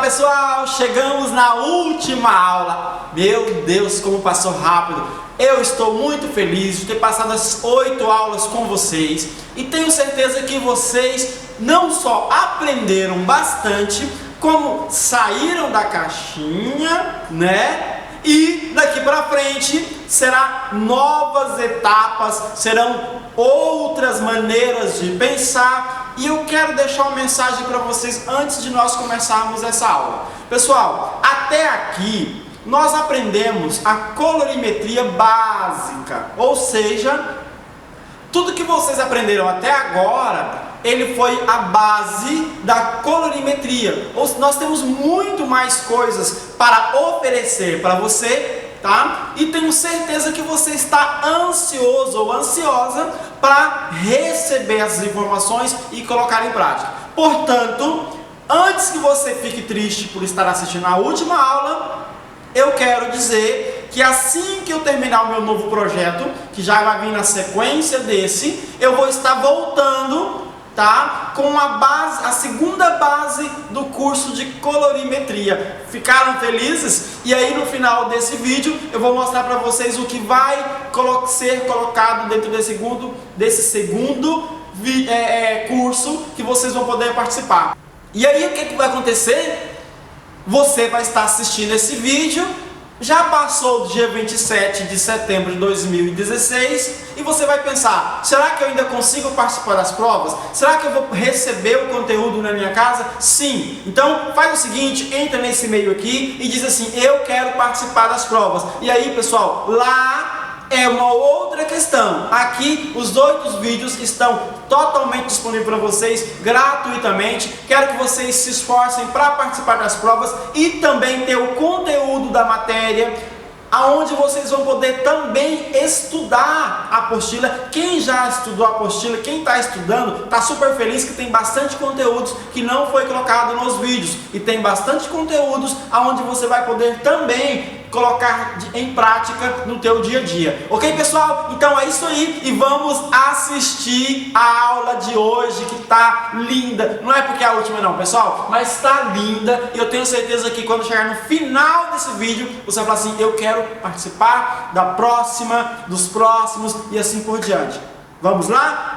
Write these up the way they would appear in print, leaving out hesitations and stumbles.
pessoal, chegamos na última aula. Meu Deus, como passou rápido. Eu estou muito feliz de ter passado as 8 aulas com vocês e tenho certeza que vocês não só aprenderam bastante, como saíram da caixinha, né? E daqui para frente será novas etapas, serão outras maneiras de pensar. E eu quero deixar uma mensagem para vocês antes de nós começarmos essa aula. Pessoal, até aqui nós aprendemos a colorimetria básica, ou seja, tudo que vocês aprenderam até agora, ele foi a base da colorimetria. Nós temos muito mais coisas para oferecer para você, tá? E tenho certeza que você está ansioso ou ansiosa para receber essas informações e colocar em prática. Portanto, antes que você fique triste por estar assistindo a última aula, eu quero dizer que assim que eu terminar o meu novo projeto, que já vai vir na sequência desse, eu vou estar voltando, tá? Com a segunda base do curso de colorimetria. Ficaram felizes? E aí no final desse vídeo eu vou mostrar para vocês o que vai ser colocado dentro desse segundo curso que vocês vão poder participar. E aí o que vai acontecer? Você vai estar assistindo esse vídeo, já passou o dia 27 de setembro de 2016 e você vai pensar, será que eu ainda consigo participar das provas? Será que eu vou receber o conteúdo na minha casa? Sim! Então faz o seguinte, entra nesse e-mail aqui e diz assim, eu quero participar das provas. E aí pessoal, lá é uma outra questão. Aqui os 8 vídeos estão totalmente disponíveis para vocês gratuitamente. Quero que vocês se esforcem para participar das provas e também ter o conteúdo da matéria, aonde vocês vão poder também estudar a apostila. Quem já estudou a apostila, quem está estudando, está super feliz que tem bastante conteúdos que não foi colocado nos vídeos. E tem bastante conteúdos aonde você vai poder também colocar em prática no teu dia a dia. Ok, pessoal? Então é isso aí e vamos assistir a aula de hoje que tá linda. Não é porque é a última não, pessoal, mas tá linda e eu tenho certeza que quando chegar no final desse vídeo, você vai falar assim, eu quero participar da próxima, dos próximos e assim por diante. Vamos lá?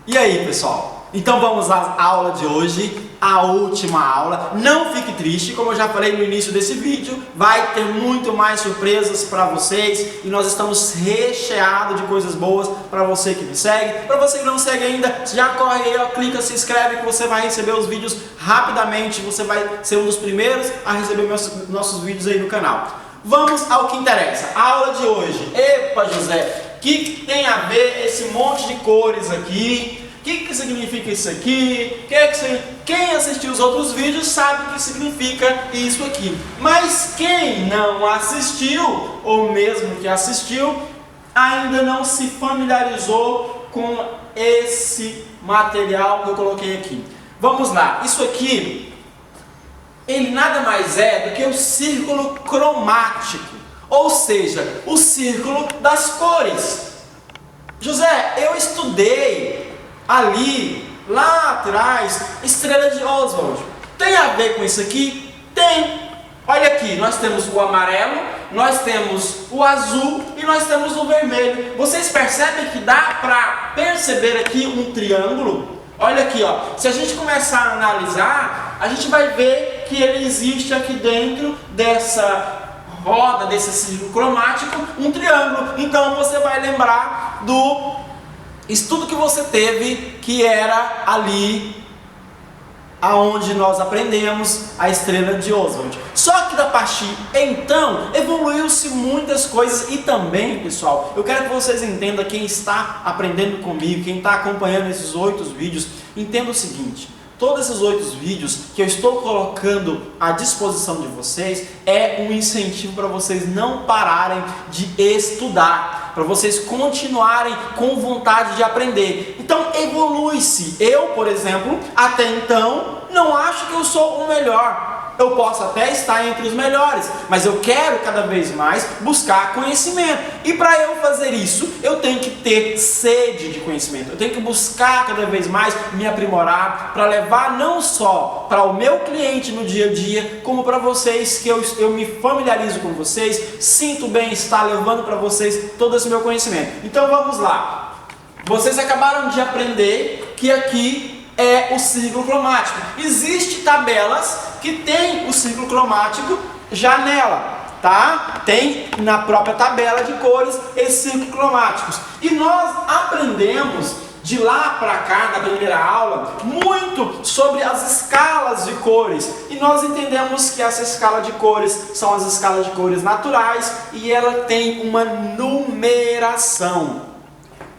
E aí, pessoal? Então vamos à aula de hoje, a última aula. Não fique triste, como eu já falei no início desse vídeo, vai ter muito mais surpresas para vocês e nós estamos recheados de coisas boas para você que me segue. Para você que não segue ainda, já corre aí, ó, clica, se inscreve que você vai receber os vídeos rapidamente, você vai ser um dos primeiros a receber nossos vídeos aí no canal. Vamos ao que interessa, a aula de hoje. Epa, José! O que tem a ver esse monte de cores aqui? O que significa isso aqui? Quem assistiu os outros vídeos sabe o que significa isso aqui. Mas quem não assistiu, ou mesmo que assistiu, ainda não se familiarizou com esse material que eu coloquei aqui. Vamos lá, isso aqui, ele nada mais é do que o círculo cromático. Ou seja, o círculo das cores. José, eu estudei ali, lá atrás, estrela de Oswald. Tem a ver com isso aqui? Tem. Olha aqui, nós temos o amarelo, nós temos o azul e nós temos o vermelho. Vocês percebem que dá para perceber aqui um triângulo? Olha aqui, ó. Se a gente começar a analisar, a gente vai ver que ele existe aqui dentro dessa roda, desse círculo cromático, um triângulo. Então você vai lembrar do estudo que você teve, que era ali aonde nós aprendemos a estrela de Oswald. Só que da partir então evoluiu-se muitas coisas e também, pessoal, eu quero que vocês entendam, quem está aprendendo comigo, quem está acompanhando esses 8 vídeos, entenda o seguinte. Todos esses 8 vídeos que eu estou colocando à disposição de vocês é um incentivo para vocês não pararem de estudar, para vocês continuarem com vontade de aprender. Então evolui-se. Eu, por exemplo, até então não acho que eu sou o melhor. Eu posso até estar entre os melhores, mas eu quero cada vez mais buscar conhecimento. E para eu fazer isso, eu tenho que ter sede de conhecimento. Eu tenho que buscar cada vez mais me aprimorar para levar não só para o meu cliente no dia a dia, como para vocês, que eu me familiarizo com vocês, sinto bem-estar levando para vocês todo esse meu conhecimento. Então vamos lá. Vocês acabaram de aprender que aqui é o círculo cromático. Existem tabelas que tem o círculo cromático já nela, tá? Tem na própria tabela de cores esses círculos cromáticos. E nós aprendemos de lá para cá, na primeira aula, muito sobre as escalas de cores. E nós entendemos que essa escala de cores são as escalas de cores naturais e ela tem uma numeração.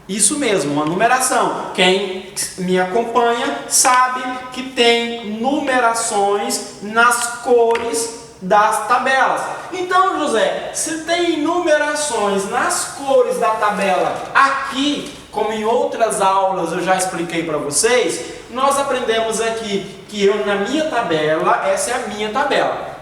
Isso mesmo, uma numeração. Quem me acompanha sabe que tem numerações nas cores das tabelas. Então, José, se tem numerações nas cores da tabela aqui, como em outras aulas eu já expliquei para vocês, nós aprendemos aqui que eu na minha tabela, essa é a minha tabela.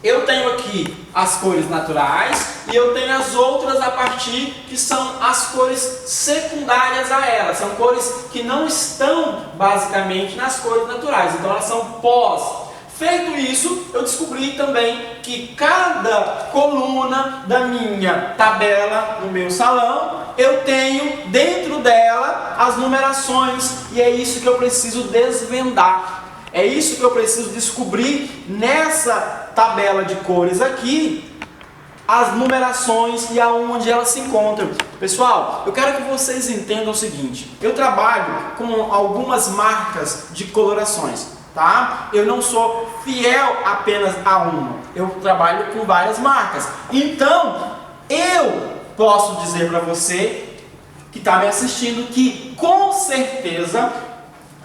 Eu tenho aqui as cores naturais e eu tenho as outras a partir que são as cores secundárias a elas. São cores que não estão basicamente nas cores naturais, então elas são pós. Feito isso, eu descobri também que cada coluna da minha tabela no meu salão, eu tenho dentro dela as numerações e é isso que eu preciso desvendar. É isso que eu preciso descobrir nessa tabela de cores aqui, as numerações e aonde elas se encontram. Pessoal, eu quero que vocês entendam o seguinte, eu trabalho com algumas marcas de colorações, tá? Eu não sou fiel apenas a uma, eu trabalho com várias marcas. Então, eu posso dizer para você que está me assistindo que com certeza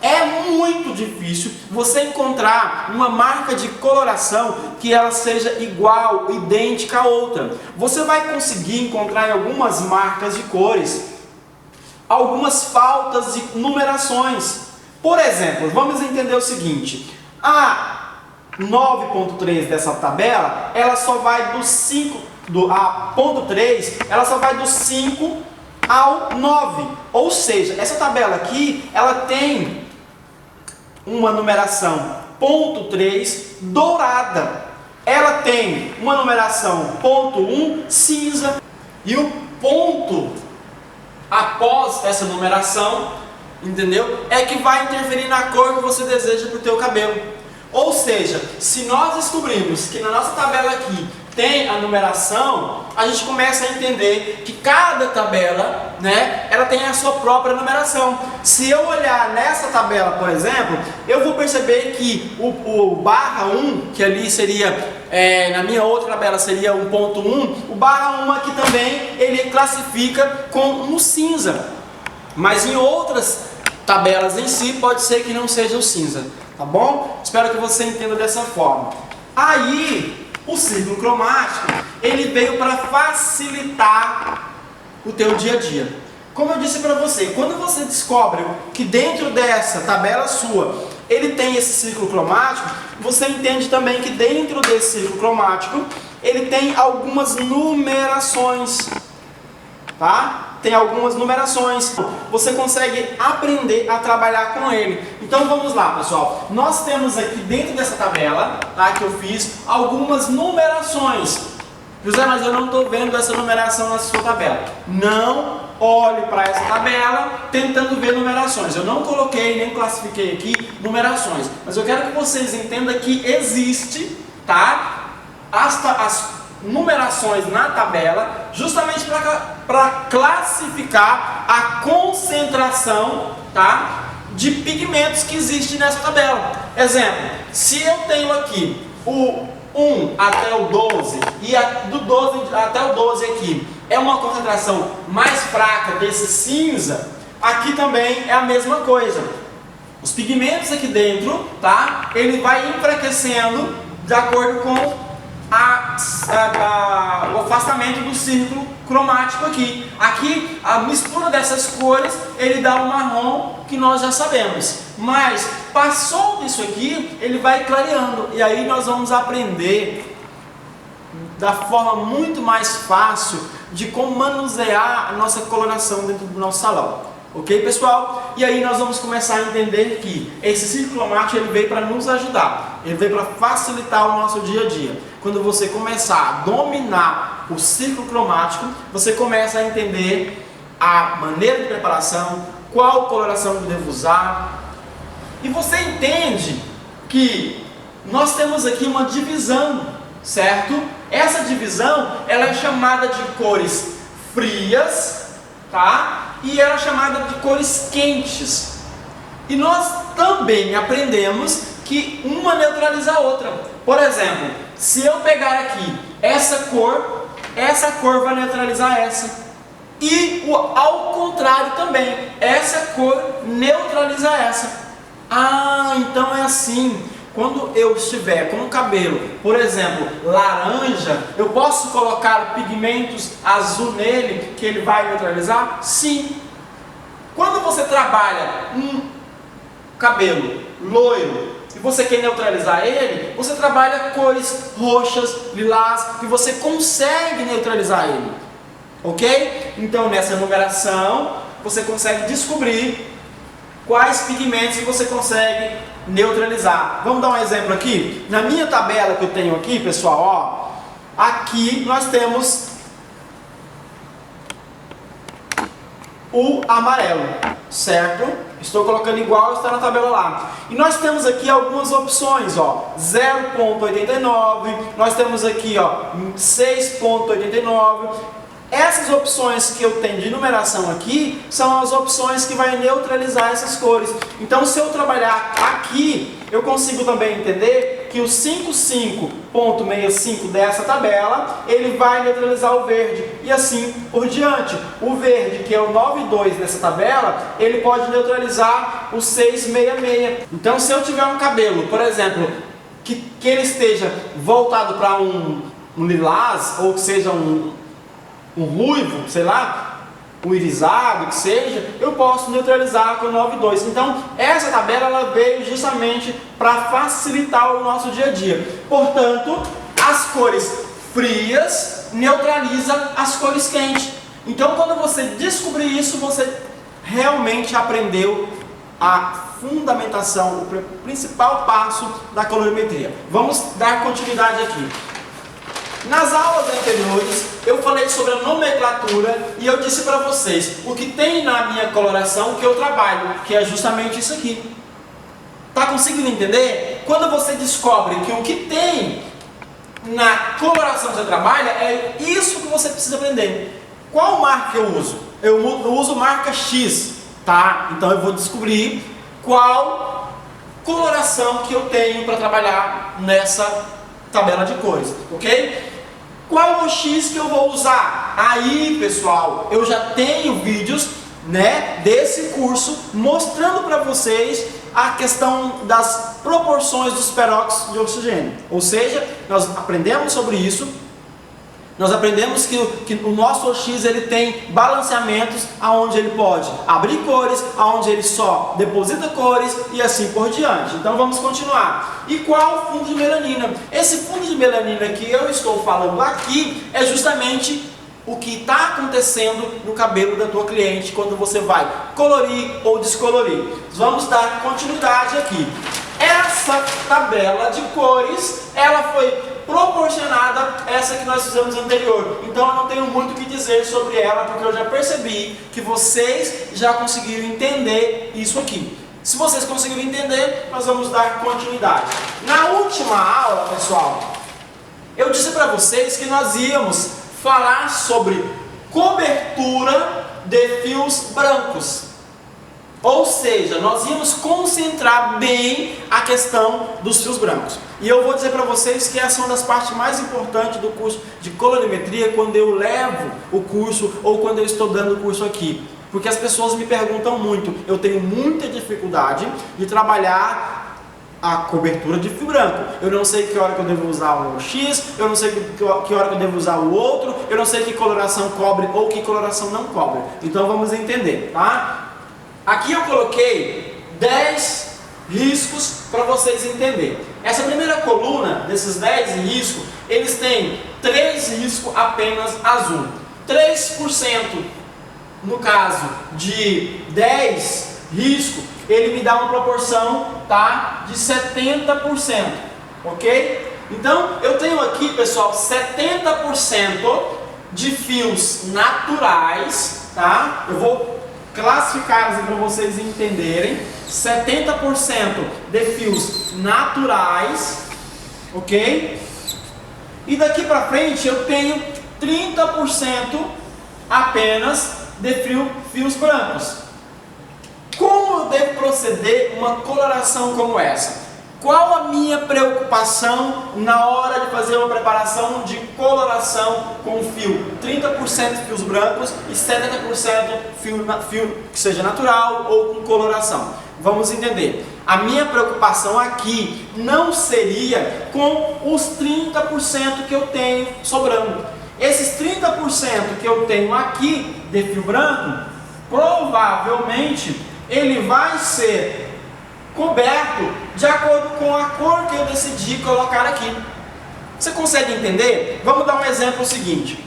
é muito difícil você encontrar uma marca de coloração que ela seja igual, idêntica a outra. Você vai conseguir encontrar em algumas marcas de cores algumas faltas de numerações. Por exemplo, vamos entender o seguinte, a 9.3 dessa tabela, ela só vai do 5, a ponto 3, ela só vai do 5 ao 9. Ou seja, essa tabela aqui, ela tem uma numeração ponto 3 dourada. Ela tem uma numeração ponto 1 cinza. E o ponto após essa numeração, entendeu? É que vai interferir na cor que você deseja para o teu cabelo. Ou seja, se nós descobrirmos que na nossa tabela aqui tem a numeração, a gente começa a entender que cada tabela, né, ela tem a sua própria numeração. Se eu olhar nessa tabela, por exemplo, eu vou perceber que o barra 1, que ali seria, na minha outra tabela seria 1.1, o barra 1 aqui também, ele classifica no cinza. Mas em outras tabelas em si, pode ser que não seja o cinza, tá bom? Espero que você entenda dessa forma. Aí, o círculo cromático, ele veio para facilitar o teu dia a dia. Como eu disse para você, quando você descobre que dentro dessa tabela sua, ele tem esse círculo cromático, você entende também que dentro desse círculo cromático, ele tem algumas numerações, tá? Tem algumas numerações. Você consegue aprender a trabalhar com ele. Então vamos lá, pessoal. Nós temos aqui dentro dessa tabela, tá, que eu fiz, algumas numerações. José, mas eu não estou vendo essa numeração na sua tabela. Não olhe para essa tabela tentando ver numerações. Eu não coloquei, nem classifiquei aqui numerações. Mas eu quero que vocês entendam que existe, tá, as numerações na tabela, justamente para classificar a concentração, tá, de pigmentos que existe nessa tabela. Exemplo, se eu tenho aqui o 1 até o 12 e do 12 até o 12 aqui é uma concentração mais fraca desse cinza, aqui também é a mesma coisa. Os pigmentos aqui dentro, tá, ele vai enfraquecendo de acordo com o afastamento do círculo cromático aqui. Aqui, a mistura dessas cores, ele dá um marrom que nós já sabemos. Mas, passou disso aqui, ele vai clareando. E aí nós vamos aprender da forma muito mais fácil de como manusear a nossa coloração dentro do nosso salão. Ok, pessoal? E aí nós vamos começar a entender que esse círculo cromático ele veio para nos ajudar, ele veio para facilitar o nosso dia a dia. Quando você começar a dominar o círculo cromático, você começa a entender a maneira de preparação, qual coloração eu devo usar, e você entende que nós temos aqui uma divisão, certo? Essa divisão ela é chamada de cores frias, tá? E ela é chamada de cores quentes. E nós também aprendemos que uma neutraliza a outra. Por exemplo, se eu pegar aqui essa cor vai neutralizar essa. E ao contrário também, essa cor neutraliza essa. Ah, então é assim. Quando eu estiver com o cabelo, por exemplo, laranja, eu posso colocar pigmentos azul nele que ele vai neutralizar? Sim. Quando você trabalha um cabelo loiro e você quer neutralizar ele, você trabalha cores roxas, lilás, e você consegue neutralizar ele. Ok? Então nessa numeração você consegue descobrir quais pigmentos que você consegue neutralizar. Vamos dar um exemplo aqui? Na minha tabela que eu tenho aqui, pessoal, ó, aqui nós temos o amarelo, certo? Estou colocando igual está na tabela lá. E nós temos aqui algumas opções, ó, 0,89, nós temos aqui, ó, 6,89. Essas opções que eu tenho de numeração aqui são as opções que vai neutralizar essas cores. Então, se eu trabalhar aqui, eu consigo também entender que o 55,65 dessa tabela, ele vai neutralizar o verde e assim por diante. O verde, que é o 92 dessa tabela, ele pode neutralizar o 666. Então, se eu tiver um cabelo, por exemplo, que ele esteja voltado para um lilás ou que seja um ruivo, sei lá, um irisado, que seja, eu posso neutralizar com o 9,2. Então, essa tabela ela veio justamente para facilitar o nosso dia a dia. Portanto, as cores frias neutralizam as cores quentes. Então, quando você descobrir isso, você realmente aprendeu a fundamentação, o principal passo da colorimetria. Vamos dar continuidade aqui. Nas aulas anteriores, eu falei sobre a nomenclatura e eu disse para vocês o que tem na minha coloração que eu trabalho, que é justamente isso aqui. Tá conseguindo entender? Quando você descobre que o que tem na coloração que você trabalha é isso que você precisa aprender. Qual marca eu uso? Eu uso marca X, tá? Então eu vou descobrir qual coloração que eu tenho para trabalhar nessa tabela de cores, ok? Qual o X que eu vou usar? Aí, pessoal, eu já tenho vídeos, né, desse curso mostrando para vocês a questão das proporções dos peróxidos de oxigênio. Ou seja, nós aprendemos sobre isso. Nós aprendemos que o nosso OX ele tem balanceamentos aonde ele pode abrir cores, aonde ele só deposita cores e assim por diante. Então vamos continuar. E qual o fundo de melanina? Esse fundo de melanina que eu estou falando aqui é justamente o que está acontecendo no cabelo da tua cliente quando você vai colorir ou descolorir. Vamos dar continuidade aqui. Essa tabela de cores, ela foi proporcionada a essa que nós fizemos anterior. Então eu não tenho muito o que dizer sobre ela, porque eu já percebi que vocês já conseguiram entender isso aqui. Se vocês conseguiram entender, nós vamos dar continuidade. Na última aula, pessoal, eu disse para vocês que nós íamos falar sobre cobertura de fios brancos. Ou seja, nós íamos concentrar bem a questão dos fios brancos. E eu vou dizer para vocês que essa é uma das partes mais importantes do curso de colorimetria quando eu levo o curso ou quando eu estou dando o curso aqui. Porque as pessoas me perguntam muito, eu tenho muita dificuldade de trabalhar a cobertura de fio branco. Eu não sei que hora que eu devo usar o X, eu não sei que hora que eu devo usar o outro, eu não sei que coloração cobre ou que coloração não cobre. Então vamos entender, tá? Aqui eu coloquei 10 riscos para vocês entenderem. Essa primeira coluna, desses 10 riscos, eles têm 3 riscos apenas azul. 3%, no caso de 10 riscos, ele me dá uma proporção, tá, de 70%, ok? Então, eu tenho aqui, pessoal, 70% de fios naturais, tá? Eu vou classificar assim para vocês entenderem. 70% de fios naturais, ok? E daqui para frente eu tenho 30% apenas de fios brancos. Como eu devo proceder uma coloração como essa? Qual a minha preocupação na hora de fazer uma preparação de coloração com fio? 30% fios brancos e 70% fio que seja natural ou com coloração. Vamos entender. A minha preocupação aqui não seria com os 30% que eu tenho sobrando. Esses 30% que eu tenho aqui de fio branco, provavelmente ele vai ser coberto de acordo com a cor que eu decidi colocar aqui. Você consegue entender? Vamos dar um exemplo seguinte.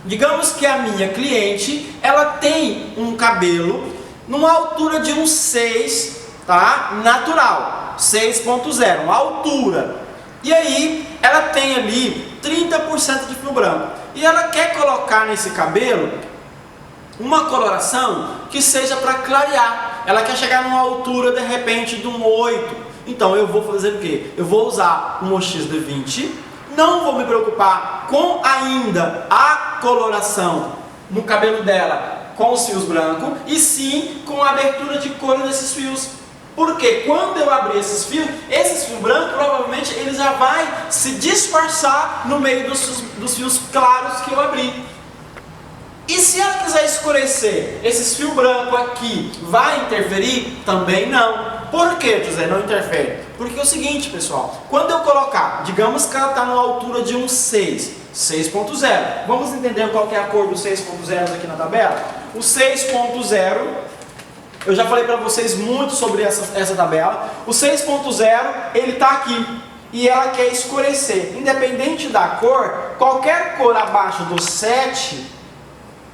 Digamos que a minha cliente, ela tem um cabelo numa altura de um 6, tá? Natural, 6.0, uma altura. E aí, ela tem ali 30% de fio branco. E ela quer colocar nesse cabelo uma coloração que seja para clarear. Ela quer chegar numa altura, de repente, de um 8. Então, eu vou fazer o quê? Eu vou usar um OX de 20. Não vou me preocupar com ainda a coloração no cabelo dela com os fios brancos, e sim com a abertura de cor desses fios. Porque quando eu abrir esses fios brancos, provavelmente ele já vai se disfarçar no meio dos fios claros que eu abri. E se ela quiser escurecer, esses fios brancos aqui, vai interferir? Também não. Por que, José, não interfere? Porque é o seguinte, pessoal, quando eu colocar, digamos que ela está na altura de um 6, 6.0. Vamos entender qual que é a cor do 6.0 aqui na tabela? O 6.0, eu já falei para vocês muito sobre essa tabela. O 6.0, ele está aqui e ela quer escurecer. Independente da cor, qualquer cor abaixo do 7,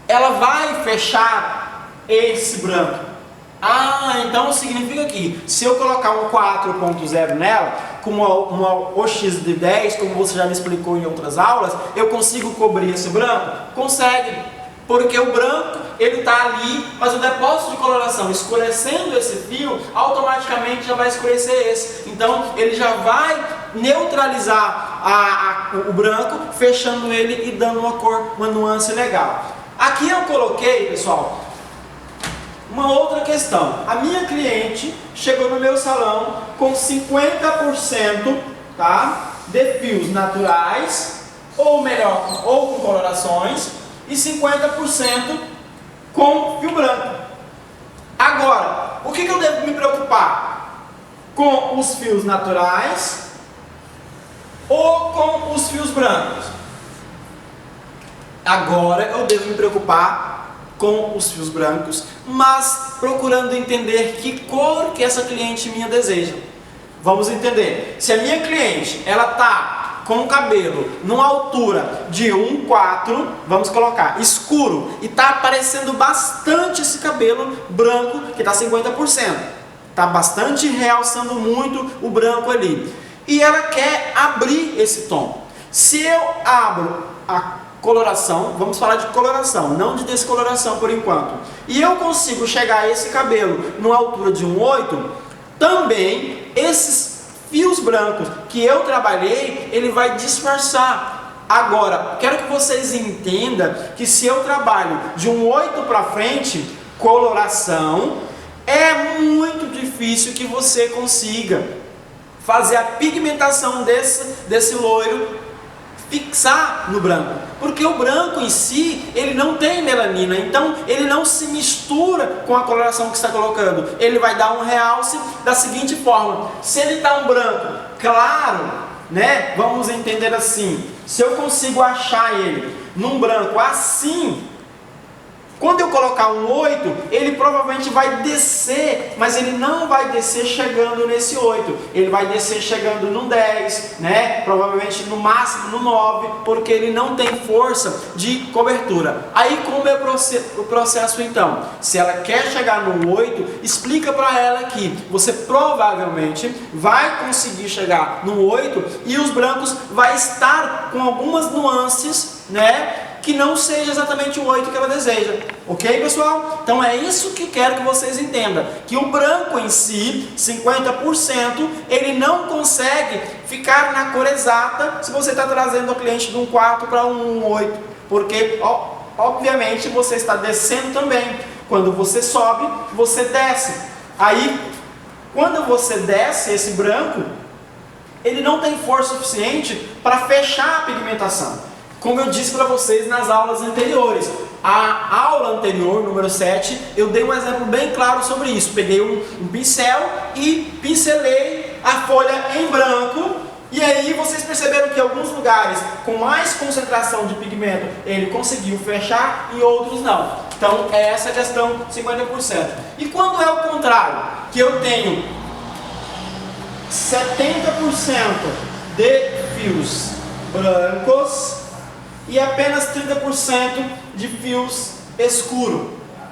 ela vai fechar esse branco. Ah, então significa que se eu colocar um 4.0 nela, com uma OX de 10, como você já me explicou em outras aulas, eu consigo cobrir esse branco? Consegue, porque o branco ele está ali, mas o depósito de coloração escurecendo esse fio, automaticamente já vai escurecer esse. Então ele já vai neutralizar o branco, fechando ele e dando uma cor, uma nuance legal. Aqui eu coloquei, pessoal, uma outra questão. A minha cliente chegou no meu salão com 50%, tá, de fios naturais, ou melhor, ou com colorações, e 50% com fio branco. Agora, o que eu devo me preocupar? Com os fios naturais ou com os fios brancos? Agora eu devo me preocupar com os fios brancos, mas procurando entender que cor que essa cliente minha deseja. Vamos entender. Se a minha cliente, ela tá com o cabelo numa altura de 1,4, vamos colocar escuro, e tá aparecendo bastante esse cabelo branco, que tá 50%. Tá bastante realçando muito o branco ali. E ela quer abrir esse tom. Se eu abro a coloração, vamos falar de coloração, não de descoloração por enquanto, e eu consigo chegar a esse cabelo numa altura de 1,8, também esses fios brancos que eu trabalhei, ele vai disfarçar. Agora, quero que vocês entendam que se eu trabalho de 1,8 para frente, coloração, é muito difícil que você consiga fazer a pigmentação desse loiro fixar no branco, porque o branco em si, ele não tem melanina, então ele não se mistura com a coloração que está colocando. Ele vai dar um realce da seguinte forma: se ele está um branco claro, né, vamos entender assim, se eu consigo achar ele num branco assim, quando eu colocar um 8, ele provavelmente vai descer, mas ele não vai descer chegando nesse 8. Ele vai descer chegando no 10, né? Provavelmente no máximo no 9, porque ele não tem força de cobertura. Aí como é o processo então? Se ela quer chegar no 8, explica para ela que você provavelmente vai conseguir chegar no 8 e os brancos vai estar com algumas nuances, né? Que não seja exatamente o 8 que ela deseja. Ok, pessoal? Então é isso que quero que vocês entendam. Que o branco em si, 50%, ele não consegue ficar na cor exata se você está trazendo o cliente de um 4 para um 8. Porque, obviamente, você está descendo também. Quando você sobe, você desce. Aí, quando você desce esse branco, ele não tem força suficiente para fechar a pigmentação. Como eu disse para vocês nas aulas anteriores, a aula anterior, número 7, eu dei um exemplo bem claro sobre isso. Peguei um pincel e pincelei a folha em branco, e aí vocês perceberam que em alguns lugares com mais concentração de pigmento ele conseguiu fechar e outros não. Então é essa questão 50%. E quando é o contrário, que eu tenho 70% de fios brancos e apenas 30% de fios escuros.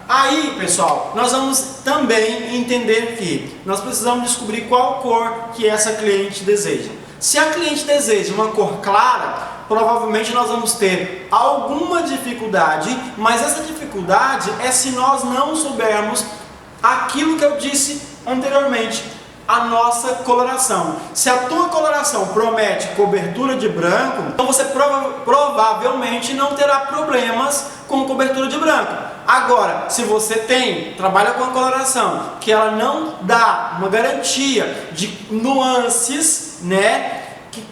Aí, pessoal, nós vamos também entender que nós precisamos descobrir qual cor que essa cliente deseja. Se a cliente deseja uma cor clara, provavelmente nós vamos ter alguma dificuldade, mas essa dificuldade é se nós não soubermos aquilo que eu disse anteriormente, a nossa coloração. Se a tua coloração promete cobertura de branco, então você provavelmente não terá problemas com cobertura de branco. Agora, se você trabalha com a coloração que ela não dá uma garantia de nuances, né, que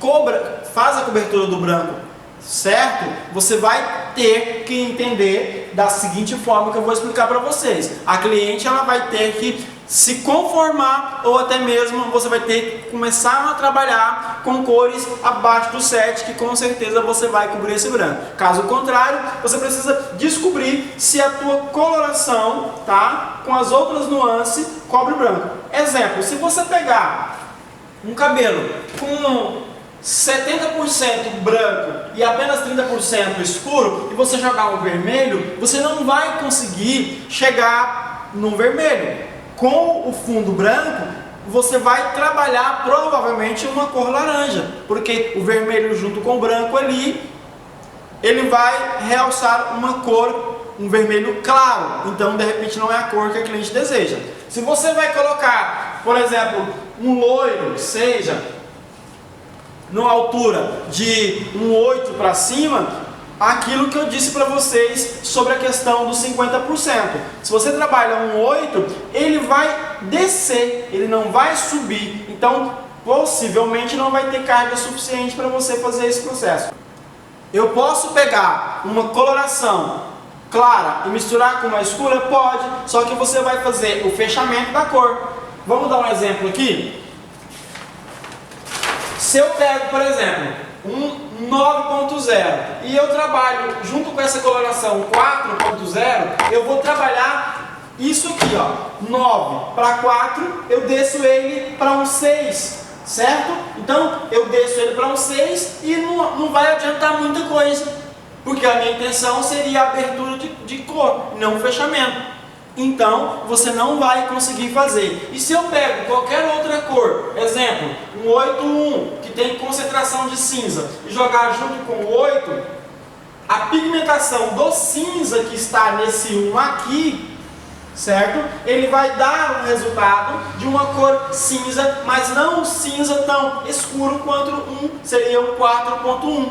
faz a cobertura do branco, certo? Você vai ter que entender da seguinte forma que eu vou explicar para vocês. A cliente ela vai ter que se conformar, ou até mesmo você vai ter que começar a trabalhar com cores abaixo do 7, que com certeza você vai cobrir esse branco. Caso contrário, você precisa descobrir se a tua coloração, tá, com as outras nuances, cobre o branco. Exemplo, se você pegar um cabelo com 70% branco e apenas 30% escuro, e você jogar um vermelho, você não vai conseguir chegar no vermelho. Com o fundo branco, você vai trabalhar provavelmente uma cor laranja, porque o vermelho junto com o branco ali, ele vai realçar uma cor, um vermelho claro. Então, de repente, não é a cor que a cliente deseja. Se você vai colocar, por exemplo, um loiro, seja numa altura de um 8 para cima, aquilo que eu disse para vocês sobre a questão dos 50%. Se você trabalha um 8, ele vai descer, ele não vai subir. Então, possivelmente não vai ter carga suficiente para você fazer esse processo. Eu posso pegar uma coloração clara e misturar com uma escura? Pode, só que você vai fazer o fechamento da cor. Vamos dar um exemplo aqui? Se eu pego, por exemplo, um 9.0 e eu trabalho junto com essa coloração 4.0, eu vou trabalhar isso aqui, ó, 9 para 4, eu desço ele para um 6, certo? Então eu desço ele para um 6 e não vai adiantar muita coisa, porque a minha intenção seria a abertura de cor, não o fechamento. Então você não vai conseguir fazer. E se eu pego qualquer outra cor, exemplo, um 8.1 que tem concentração de cinza, e jogar junto com o 8, a pigmentação do cinza que está nesse 1 aqui, certo? Ele vai dar o resultado de uma cor cinza, mas não um cinza tão escuro quanto um seria o 4.1,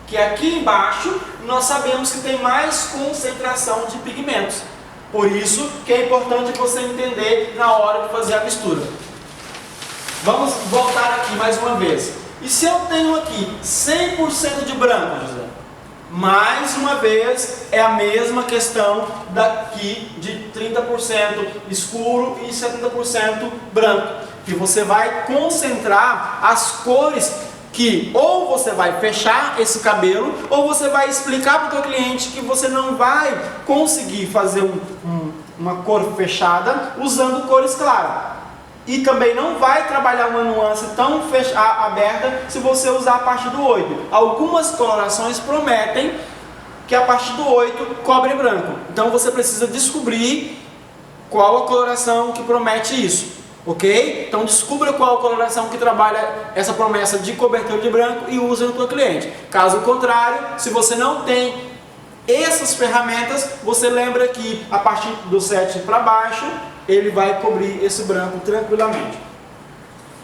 que aqui embaixo nós sabemos que tem mais concentração de pigmentos. Por isso que é importante você entender na hora de fazer a mistura. Vamos voltar aqui mais uma vez. E se eu tenho aqui 100% de branco, José? Mais uma vez, é a mesma questão daqui de 30% escuro e 70% branco. Que você vai concentrar as cores que ou você vai fechar esse cabelo, ou você vai explicar para o teu cliente que você não vai conseguir fazer uma cor fechada usando cores claras. E também não vai trabalhar uma nuance tão aberta se você usar a partir do 8. Algumas colorações prometem que a partir do 8 cobre branco. Então você precisa descobrir qual a coloração que promete isso. Ok? Então descubra qual a coloração que trabalha essa promessa de cobertura de branco e use no teu cliente. Caso contrário, se você não tem essas ferramentas, você lembra que a partir do 7 para baixo, ele vai cobrir esse branco tranquilamente.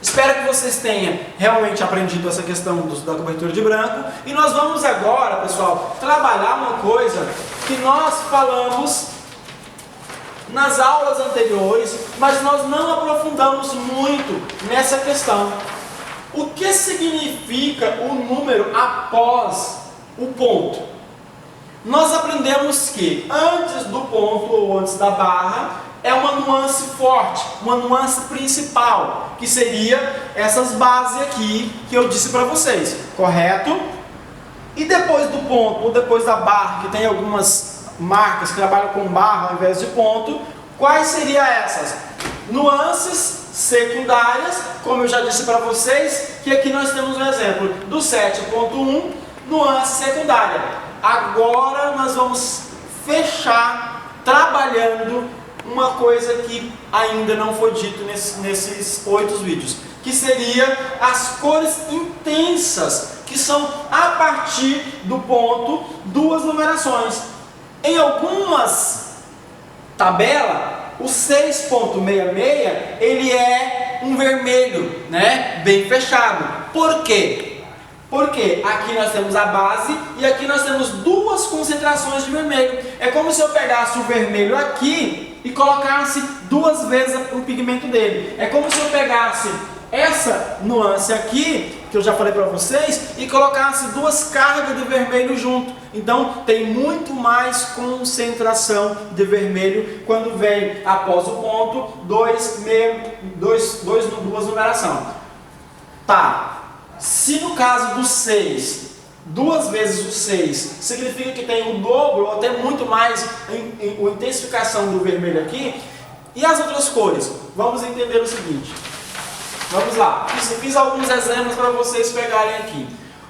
Espero que vocês tenham realmente aprendido essa questão da cobertura de branco. E nós vamos agora, pessoal, trabalhar uma coisa que nós falamos nas aulas anteriores, mas nós não aprofundamos muito nessa questão. O que significa o número após o ponto? Nós aprendemos que antes do ponto ou antes da barra é uma nuance forte, uma nuance principal, que seria essas bases aqui que eu disse para vocês, correto? E depois do ponto ou depois da barra, que tem algumas marcas que trabalham com barra ao invés de ponto, quais seriam essas? Nuances secundárias, como eu já disse para vocês, que aqui nós temos um exemplo do 7.1, nuance secundária. Agora nós vamos fechar trabalhando uma coisa que ainda não foi dito nesses 8 vídeos, que seria as cores intensas, que são a partir do ponto, 2 numerações. Em algumas tabelas, o 6.66 ele é um vermelho, né, bem fechado. Por quê? Porque aqui nós temos a base e aqui nós temos 2 concentrações de vermelho. É como se eu pegasse o vermelho aqui e colocasse 2 vezes o pigmento dele. É como se eu pegasse essa nuance aqui, que eu já falei para vocês, e colocasse 2 cargas de vermelho junto. Então tem muito mais concentração de vermelho quando vem após o ponto 2 numeração. Tá. Se no caso do 6, 2 vezes o 6, significa que tem o dobro ou até muito mais em intensificação do vermelho aqui. E as outras cores? Vamos entender o seguinte. Vamos lá. Fiz alguns exemplos para vocês pegarem aqui.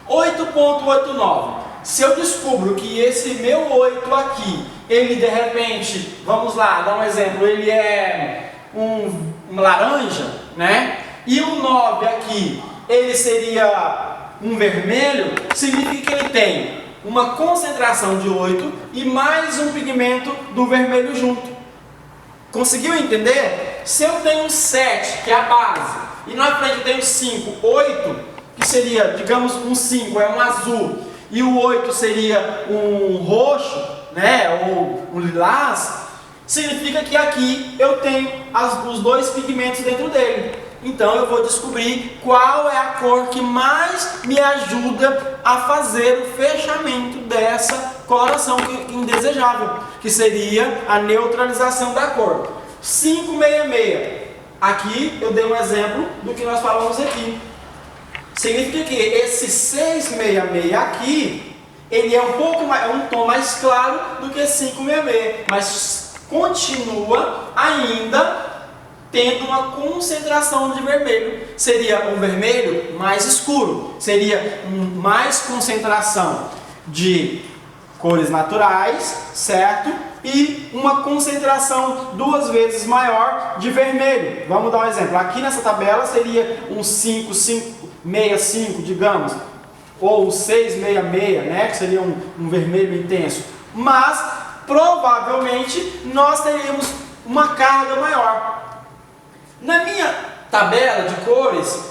8.89. Se eu descubro que esse meu 8 aqui, ele de repente, vamos lá, dar um exemplo, ele é um laranja, né? E o 9 aqui, ele seria um vermelho, significa que ele tem uma concentração de 8 e mais um pigmento do vermelho junto. Conseguiu entender? Se eu tenho 7, que é a base, e na frente eu tenho 5, 8, que seria, digamos, um 5 é um azul, e o 8 seria um roxo, né, ou um lilás, significa que aqui eu tenho os 2 pigmentos dentro dele. Então eu vou descobrir qual é a cor que mais me ajuda a fazer o fechamento dessa coloração indesejável, que seria a neutralização da cor. 566. Aqui eu dei um exemplo do que nós falamos aqui. Significa que esse 666 aqui, ele é um pouco mais, é um tom mais claro do que 566, mas continua ainda tendo uma concentração de vermelho. Seria um vermelho mais escuro, seria mais concentração de cores naturais, certo? E uma concentração 2 vezes maior de vermelho. Vamos dar um exemplo. Aqui nessa tabela seria um 565, digamos, ou um 666, né? Que seria um vermelho intenso. Mas provavelmente nós teríamos uma carga maior. Na minha tabela de cores,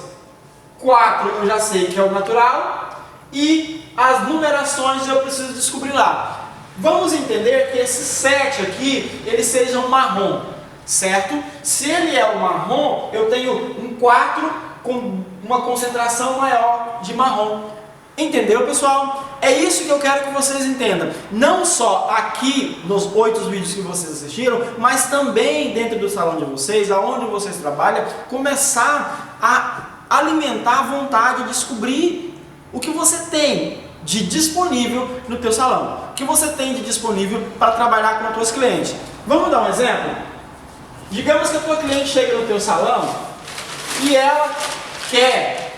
4 eu já sei que é o natural e as numerações eu preciso descobrir lá. Vamos entender que esse 7 aqui, ele seja um marrom, certo? Se ele é um marrom, eu tenho um 4 com uma concentração maior de marrom. Entendeu, pessoal? É isso que eu quero que vocês entendam. Não só aqui nos 8 vídeos que vocês assistiram, mas também dentro do salão de vocês, aonde vocês trabalham, começar a alimentar a vontade de descobrir o que você tem de disponível no teu salão. O que você tem de disponível para trabalhar com os teus clientes. Vamos dar um exemplo? Digamos que a tua cliente chega no teu salão e ela quer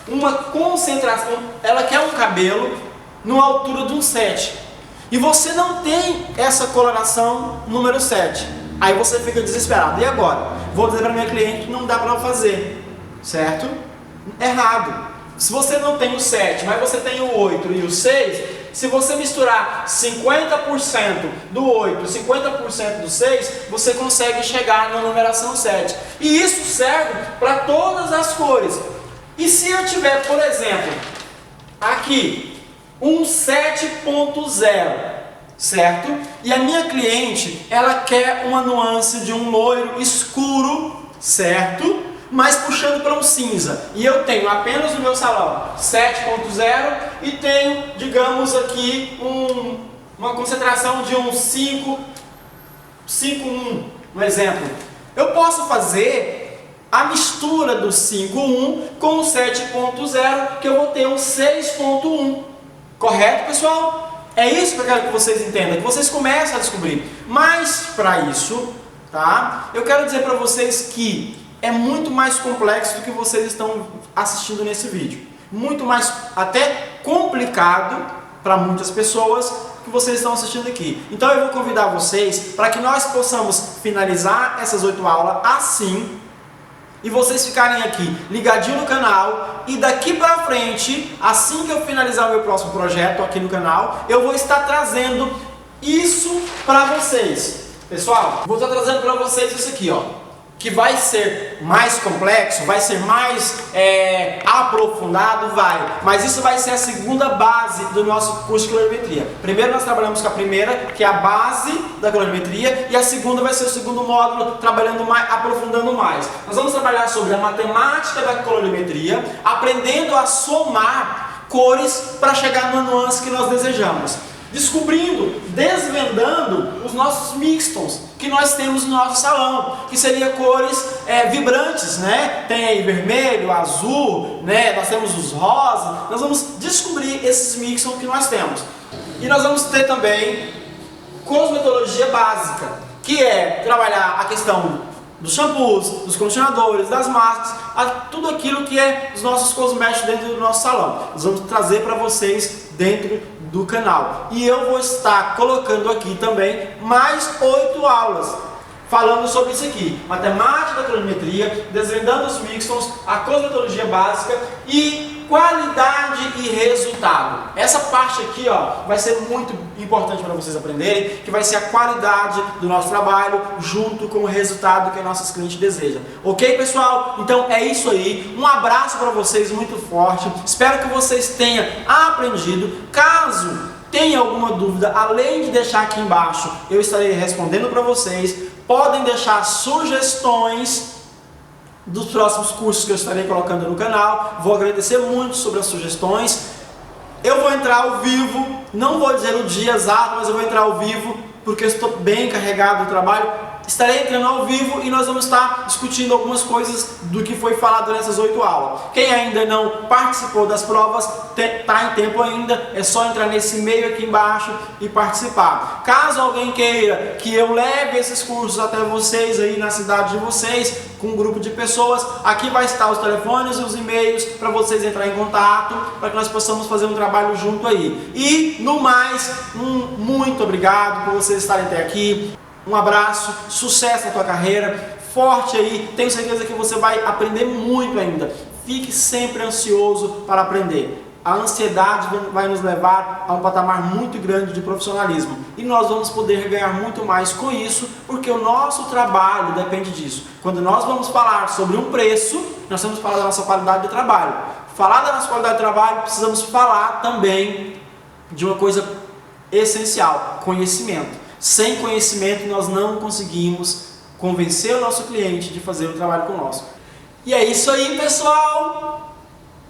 uma concentração, ela quer um cabelo numa altura de um 7 e você não tem essa coloração número 7. Aí você fica desesperado. E agora? Vou dizer para minha cliente que não dá para eu fazer, certo? Errado. Se você não tem o 7, mas você tem o 8 e o 6, se você misturar 50% do 8 e 50% do 6, você consegue chegar na numeração 7. E isso serve para todas as cores. E se eu tiver, por exemplo, aqui um 7.0, certo? E a minha cliente, ela quer uma nuance de um loiro escuro, certo? Mas puxando para um cinza. E eu tenho apenas no meu salão 7.0 e tenho, digamos aqui, uma concentração de um 5.1, um exemplo. Eu posso fazer a mistura do 5.1 com o 7.0, que eu vou ter um 6.1. Correto, pessoal? É isso que eu quero que vocês entendam, que vocês comecem a descobrir. Mas, para isso, tá? Eu quero dizer para vocês que é muito mais complexo do que vocês estão assistindo nesse vídeo. Muito mais, até complicado para muitas pessoas que vocês estão assistindo aqui. Então eu vou convidar vocês para que nós possamos finalizar essas 8 aulas assim, e vocês ficarem aqui ligadinho no canal, e daqui para frente, assim que eu finalizar o meu próximo projeto aqui no canal, eu vou estar trazendo isso para vocês. Pessoal, vou estar trazendo para vocês isso aqui, ó, que vai ser mais complexo, vai ser mais aprofundado, mas isso vai ser a segunda base do nosso curso de colorimetria. Primeiro nós trabalhamos com a primeira, que é a base da colorimetria, e a segunda vai ser o segundo módulo, trabalhando mais, aprofundando mais. Nós vamos trabalhar sobre a matemática da colorimetria, aprendendo a somar cores para chegar na nuance que nós desejamos. Descobrindo, desvendando os nossos mixtons que nós temos no nosso salão, que seria cores vibrantes, né? Tem aí vermelho, azul, né? Nós temos os rosa. Nós vamos descobrir esses mixtons que nós temos. E nós vamos ter também cosmetologia básica, que é trabalhar a questão dos shampoos, dos condicionadores, das máscaras, tudo aquilo que é os nossos cosméticos dentro do nosso salão. Nós vamos trazer para vocês dentro do canal. E eu vou estar colocando aqui também mais 8 aulas falando sobre isso aqui: matemática da colorimetria, desvendando os mixtons, a cosmetologia básica e qualidade e resultado. Essa parte aqui, ó, vai ser muito importante para vocês aprenderem, que vai ser a qualidade do nosso trabalho junto com o resultado que nossos clientes desejam. Ok, pessoal? Então é isso aí. Um abraço para vocês muito forte. Espero que vocês tenham aprendido. Caso tenha alguma dúvida, além de deixar aqui embaixo, eu estarei respondendo para vocês. Podem deixar sugestões dos próximos cursos que eu estarei colocando no canal. Vou agradecer muito sobre as sugestões. Eu vou entrar ao vivo, não vou dizer o dia exato, mas eu vou entrar ao vivo porque eu estou bem carregado do trabalho. Estarei entrando ao vivo e nós vamos estar discutindo algumas coisas do que foi falado nessas 8 aulas. Quem ainda não participou das provas, está em tempo ainda, é só entrar nesse e-mail aqui embaixo e participar. Caso alguém queira que eu leve esses cursos até vocês aí na cidade de vocês, com um grupo de pessoas, aqui vai estar os telefones e os e-mails para vocês entrarem em contato, para que nós possamos fazer um trabalho junto aí. E no mais, muito obrigado por vocês estarem até aqui. Um abraço, sucesso na tua carreira, forte aí, tenho certeza que você vai aprender muito ainda. Fique sempre ansioso para aprender. A ansiedade vai nos levar a um patamar muito grande de profissionalismo. E nós vamos poder ganhar muito mais com isso, porque o nosso trabalho depende disso. Quando nós vamos falar sobre um preço, nós temos que falar da nossa qualidade de trabalho. Falar da nossa qualidade de trabalho, precisamos falar também de uma coisa essencial: conhecimento. Sem conhecimento nós não conseguimos convencer o nosso cliente de fazer o trabalho conosco. E é isso aí, pessoal.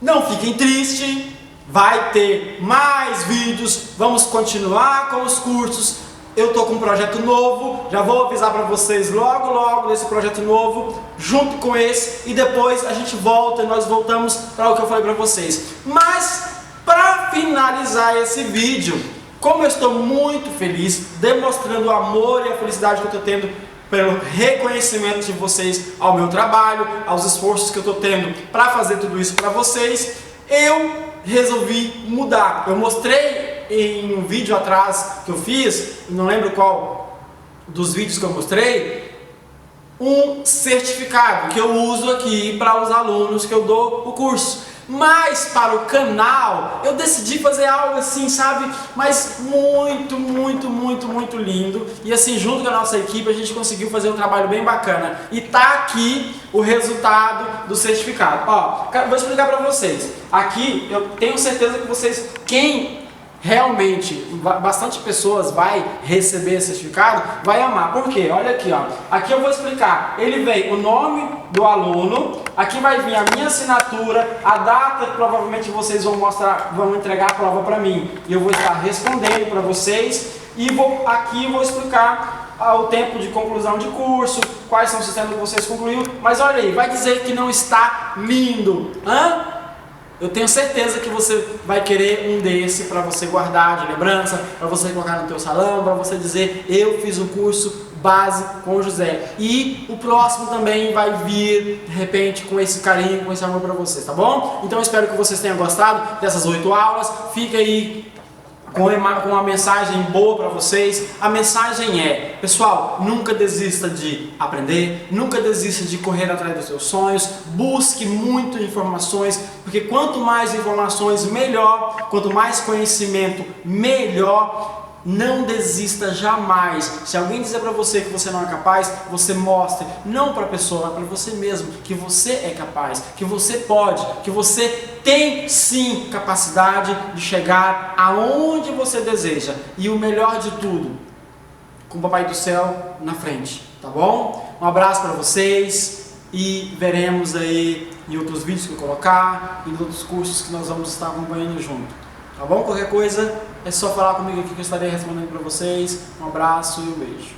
Não fiquem tristes. Vai ter mais vídeos. Vamos continuar com os cursos. Eu tô com um projeto novo. Já vou avisar para vocês logo desse projeto novo, junto com esse. E depois a gente volta e nós voltamos para o que eu falei para vocês. Mas para finalizar esse vídeo, como eu estou muito feliz, demonstrando o amor e a felicidade que eu estou tendo pelo reconhecimento de vocês ao meu trabalho, aos esforços que eu estou tendo para fazer tudo isso para vocês, eu resolvi mudar. Eu mostrei em um vídeo atrás que eu fiz, não lembro qual dos vídeos que eu mostrei, um certificado que eu uso aqui para os alunos que eu dou o curso. Mas para o canal eu decidi fazer algo assim, sabe, mas muito lindo. E assim, junto com a nossa equipe, a gente conseguiu fazer um trabalho bem bacana. E tá aqui o resultado do certificado. Ó, vou explicar para vocês. Aqui eu tenho certeza que vocês, quem realmente, bastante pessoas vai receber esse certificado, vai amar. Por quê? Olha aqui, ó. Aqui eu vou explicar. Ele vem o nome do aluno, aqui vai vir a minha assinatura, a data que provavelmente vocês vão entregar a prova para mim. E eu vou estar respondendo para vocês. E aqui vou explicar o tempo de conclusão de curso, quais são os sistemas que vocês concluíram. Mas olha aí, vai dizer que não está lindo. Hã? Eu tenho certeza que você vai querer um desse para você guardar de lembrança, para você colocar no teu salão, para você dizer: eu fiz um curso base com o José. E o próximo também vai vir, de repente, com esse carinho, com esse amor para vocês, tá bom? Então eu espero que vocês tenham gostado dessas 8 aulas. Fica aí com uma mensagem boa para vocês. A mensagem é: pessoal, nunca desista de aprender, nunca desista de correr atrás dos seus sonhos, busque muito informações, porque quanto mais informações, melhor, quanto mais conhecimento, melhor. Não desista jamais. Se alguém dizer para você que você não é capaz, você mostre, não para a pessoa, mas para você mesmo, que você é capaz, que você pode, que você tem sim capacidade de chegar aonde você deseja. E o melhor de tudo, com o Papai do Céu na frente, tá bom? Um abraço para vocês e veremos aí em outros vídeos que eu colocar, em outros cursos que nós vamos estar acompanhando junto. Tá bom? Qualquer coisa é só falar comigo aqui que eu estarei respondendo para vocês. Um abraço e um beijo.